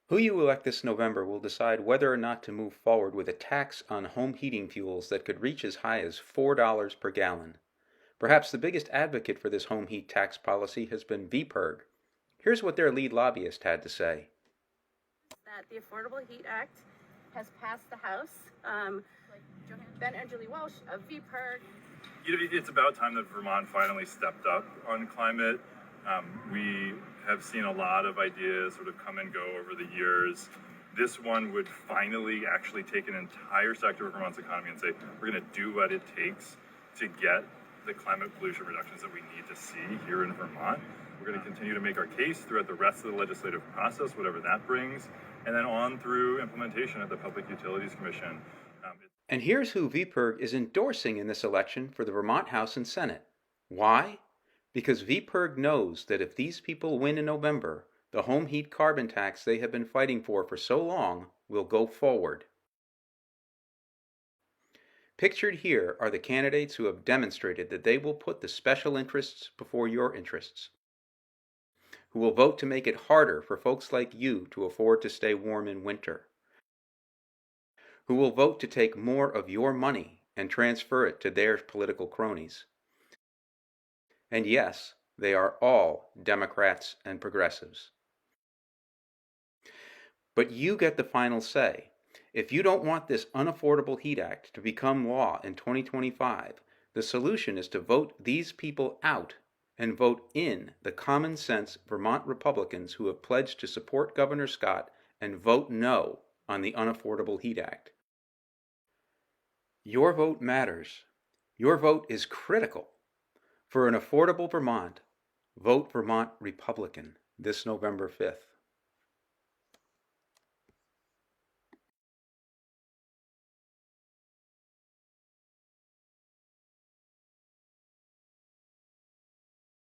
Who you elect this November will decide whether or not to move forward with a tax on home heating fuels that could reach as high as $4 per gallon. Perhaps the biggest advocate for this home heat tax policy has been VPIRG. Here's what their lead lobbyist had to say. That the Affordable Heat Act has passed the House. Ben and Julie Welsh of VPIRG. It's about time that Vermont finally stepped up on climate. We have seen a lot of ideas sort of come and go over the years. This one would finally actually take an entire sector of Vermont's economy and say, we're going to do what it takes to get the climate pollution reductions that we need to see here in Vermont. We're going to continue to make our case throughout the rest of the legislative process, whatever that brings, and then on through implementation at the Public Utilities Commission. And here's who VPIRG is endorsing in this election for the Vermont House and Senate. Why? Because VPIRG knows that if these people win in November, the home heat carbon tax they have been fighting for so long will go forward. Pictured here are the candidates who have demonstrated that they will put the special interests before your interests, who will vote to make it harder for folks like you to afford to stay warm in winter, who will vote to take more of your money and transfer it to their political cronies. And yes, they are all Democrats and progressives. But you get the final say. If you don't want this Unaffordable Heat Act to become law in 2025, the solution is to vote these people out and vote in the common sense Vermont Republicans who have pledged to support Governor Scott and vote no on the Unaffordable Heat Act. Your vote matters. Your vote is critical. For an affordable Vermont, vote Vermont Republican this November 5th.